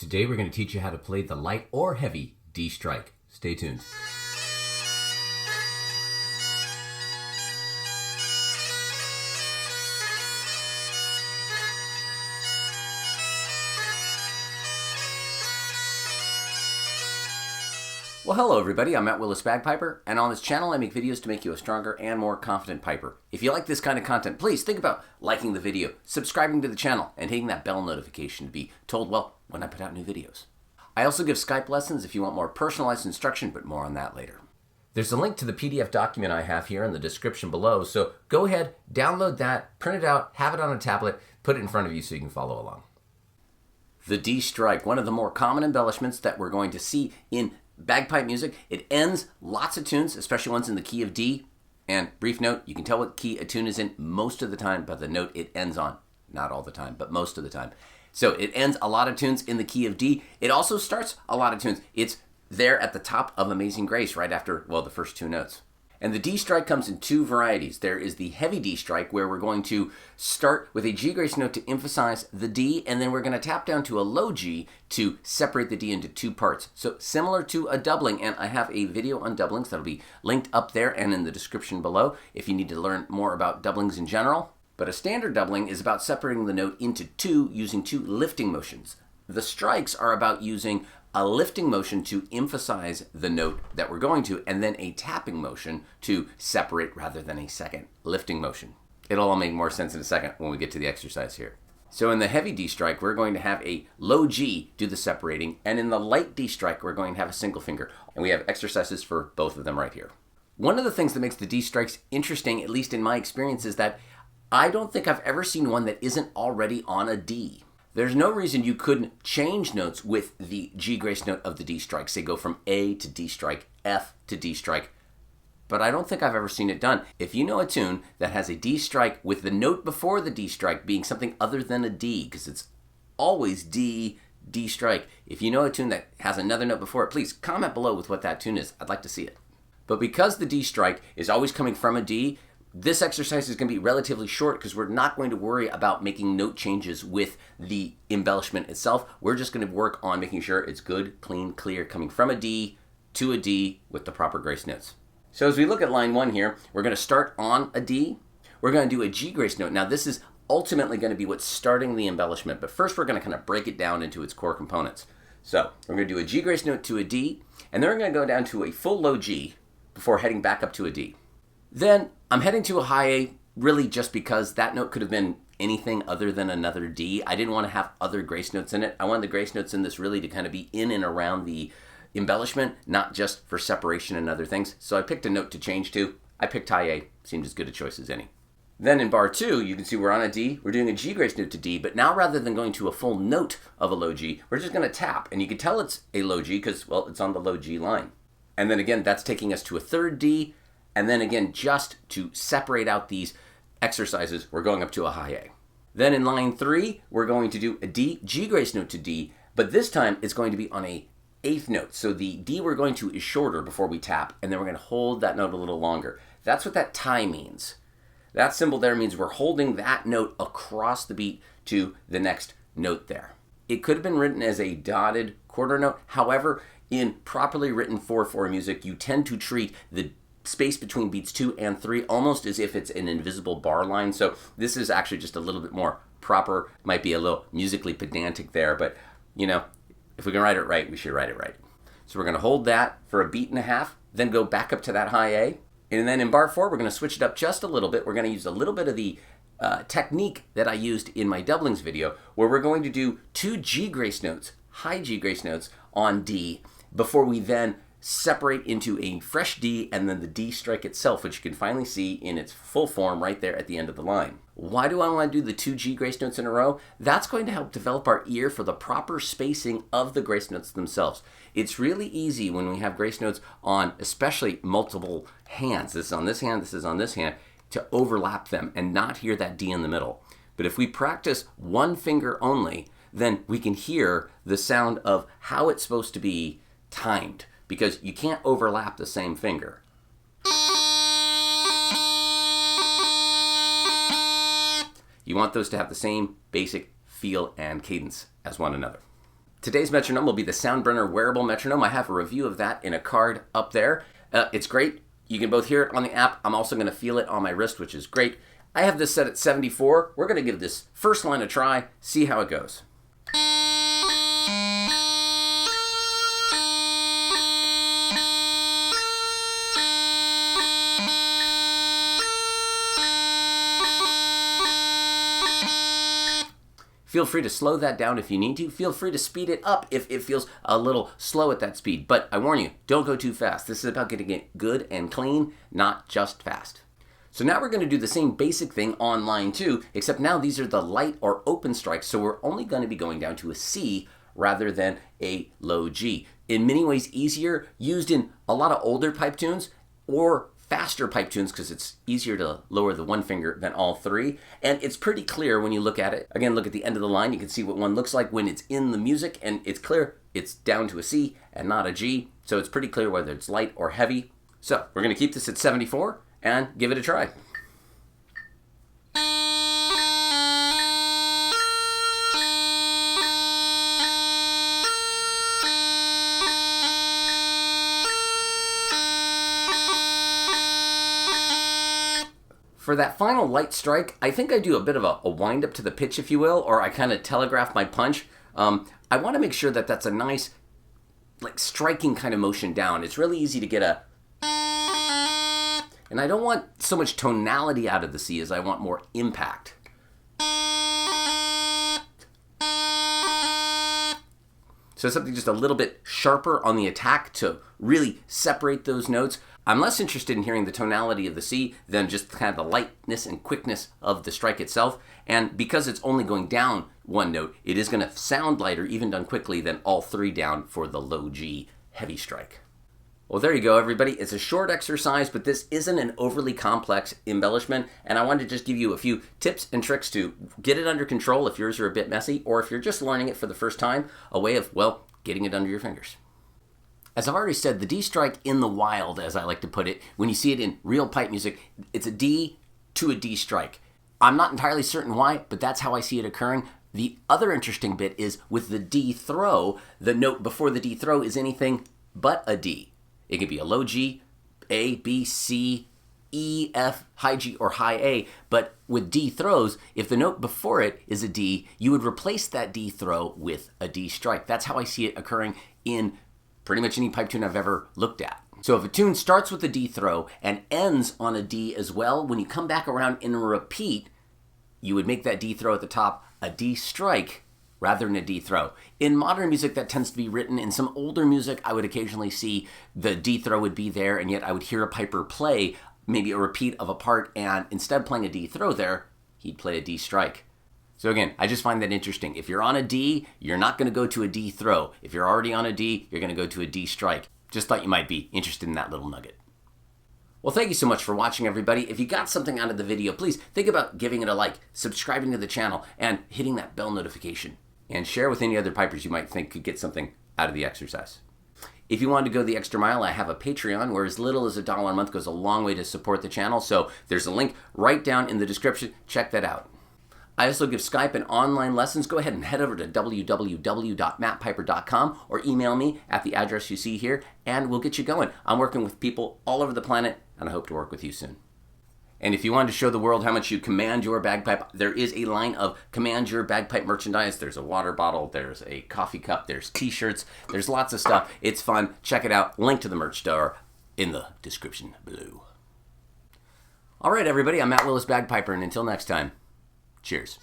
Today we're going to teach you how to play the light or heavy D strike. Stay tuned. Well, hello everybody, I'm Willis Bagpiper, and on this channel I make videos to make you a stronger and more confident piper. If you like this kind of content, please think about liking the video, subscribing to the channel, and hitting that bell notification to be told, well, when I put out new videos. I also give Skype lessons if you want more personalized instruction, but more on that later. There's a link to the PDF document I have here in the description below, so go ahead, download that, print it out, have it on a tablet, put it in front of you so you can follow along. The D strike, one of the more common embellishments that we're going to see in bagpipe music. It ends lots of tunes, especially ones in the key of D. And brief note, you can tell what key a tune is in most of the time by the note it ends on. Not all the time, but most of the time. So it ends a lot of tunes in the key of D. It also starts a lot of tunes. It's there at the top of Amazing Grace right after, well, the first two notes. And the D strike comes in two varieties. There is the heavy D strike, where we're going to start with a G grace note to emphasize the D, and then we're going to tap down to a low G to separate the D into two parts. So similar to a doubling, and I have a video on doublings that'll be linked up there and in the description below if you need to learn more about doublings in general. But a standard doubling is about separating the note into two using two lifting motions. The strikes are about using a lifting motion to emphasize the note that we're going to, and then a tapping motion to separate rather than a second lifting motion. It'll all make more sense in a second when we get to the exercise here. So in the heavy D strike, we're going to have a low G do the separating, and in the light D strike, we're going to have a single finger. And we have exercises for both of them right here. One of the things that makes the D strikes interesting, at least in my experience, is that I don't think I've ever seen one that isn't already on a D. There's no reason you couldn't change notes with the G grace note of the D strike. Say go from A to D strike, F to D strike. But I don't think I've ever seen it done. If you know a tune that has a D strike with the note before the D strike being something other than a D, because it's always D, D strike. If you know a tune that has another note before it, please comment below with what that tune is. I'd like to see it. But because the D strike is always coming from a D, this exercise is going to be relatively short because we're not going to worry about making note changes with the embellishment itself. We're just going to work on making sure it's good, clean, clear, coming from a D to a D with the proper grace notes. So as we look at line one here, we're going to start on a D. We're going to do a G grace note. Now this is ultimately going to be what's starting the embellishment, but first we're going to kind of break it down into its core components. So we're going to do a G grace note to a D, and then we're going to go down to a full low G before heading back up to a D. Then I'm heading to a high A really just because that note could have been anything other than another D. I didn't want to have other grace notes in it. I wanted the grace notes in this really to kind of be in and around the embellishment, not just for separation and other things. So I picked a note to change to. I picked high A. Seemed as good a choice as any. Then in bar 2, you can see we're on a D. We're doing a G grace note to D, but now rather than going to a full note of a low G, we're just going to tap. And you can tell it's a low G because, well, it's on the low G line. And then again, that's taking us to a third D. And then again, just to separate out these exercises, we're going up to a high A. Then in line 3, we're going to do a D, G grace note to D, but this time it's going to be on a 8th note. So the D we're going to is shorter before we tap, and then we're going to hold that note a little longer. That's what that tie means. That symbol there means we're holding that note across the beat to the next note there. It could have been written as a dotted quarter note. However, in properly written 4/4 music, you tend to treat the space between beats 2 and 3 almost as if it's an invisible bar line. So this is actually just a little bit more proper. Might be a little musically pedantic there, but you know, if we can write it right, we should write it right. So we're going to hold that for a beat and a half, then go back up to that high A. And then in bar 4, we're going to switch it up just a little bit. We're going to use a little bit of the technique that I used in my doublings video, where we're going to do 2 G grace notes, high G grace notes on D, before we then separate into a fresh D and then the D strike itself, which you can finally see in its full form right there at the end of the line. Why do I want to do the 2 G grace notes in a row? That's going to help develop our ear for the proper spacing of the grace notes themselves. It's really easy when we have grace notes on especially multiple hands. This is on this hand, this is on this hand, to overlap them and not hear that D in the middle. But if we practice one finger only, then we can hear the sound of how it's supposed to be timed, because you can't overlap the same finger. You want those to have the same basic feel and cadence as one another. Today's metronome will be the Soundburner wearable metronome. I have a review of that in a card up there. It's great. You can both hear it on the app. I'm also going to feel it on my wrist, which is great. I have this set at 74. We're going to give this first line a try, see how it goes. Feel free to slow that down if you need to. Feel free to speed it up if it feels a little slow at that speed. But I warn you, don't go too fast. This is about getting it good and clean, not just fast. So now we're going to do the same basic thing on line 2, except now these are the light or open strikes, so we're only going to be going down to a C rather than a low G. In many ways easier, used in a lot of older pipe tunes or faster pipe tunes because it's easier to lower the one finger than all three. And it's pretty clear when you look at it. Again, look at the end of the line. You can see what one looks like when it's in the music, and it's clear it's down to a C and not a G. So it's pretty clear whether it's light or heavy. So we're going to keep this at 74 and give it a try. For that final light strike, I think I do a bit of a wind up to the pitch, if you will, or I kind of telegraph my punch. I want to make sure that that's a nice, like, striking kind of motion down. It's really easy to get a, and I don't want so much tonality out of the C as I want more impact. So something just a little bit sharper on the attack to really separate those notes. I'm less interested in hearing the tonality of the C than just kind of the lightness and quickness of the strike itself. And because it's only going down one note, it is going to sound lighter, even done quickly, than all three down for the low G heavy strike. Well, there you go, everybody. It's a short exercise, but this isn't an overly complex embellishment, and I wanted to just give you a few tips and tricks to get it under control if yours are a bit messy, or if you're just learning it for the first time, a way of, well, getting it under your fingers. As I've already said, the D strike in the wild, as I like to put it, when you see it in real pipe music, it's a D to a D strike. I'm not entirely certain why, but that's how I see it occurring. The other interesting bit is with the D throw, the note before the D throw is anything but a D. It could be a low G, A, B, C, E, F, high G, or high A, but with D throws, if the note before it is a D, you would replace that D throw with a D strike. That's how I see it occurring in pretty much any pipe tune I've ever looked at. So if a tune starts with a D throw and ends on a D as well, when you come back around in a repeat, you would make that D throw at the top a D strike rather than a D throw. In modern music, that tends to be written. In some older music, I would occasionally see the D throw would be there, and yet I would hear a piper play maybe a repeat of a part, and instead of playing a D throw there, he'd play a D strike. So again, I just find that interesting. If you're on a D, you're not going to go to a D throw. If you're already on a D, you're going to go to a D strike. Just thought you might be interested in that little nugget. Well, thank you so much for watching, everybody. If you got something out of the video, please think about giving it a like, subscribing to the channel, and hitting that bell notification. And share with any other pipers you might think could get something out of the exercise. If you want to go the extra mile, I have a Patreon where as little as $1 a month goes a long way to support the channel. So there's a link right down in the description. Check that out. I also give Skype and online lessons. Go ahead and head over to www.mattpiper.com or email me at the address you see here, and we'll get you going. I'm working with people all over the planet, and I hope to work with you soon. And if you want to show the world how much you command your bagpipe, there is a line of command your bagpipe merchandise. There's a water bottle, there's a coffee cup, there's t-shirts, there's lots of stuff. It's fun. Check it out. Link to the merch store in the description below. All right, everybody, I'm Willis Bagpiper, and until next time, cheers.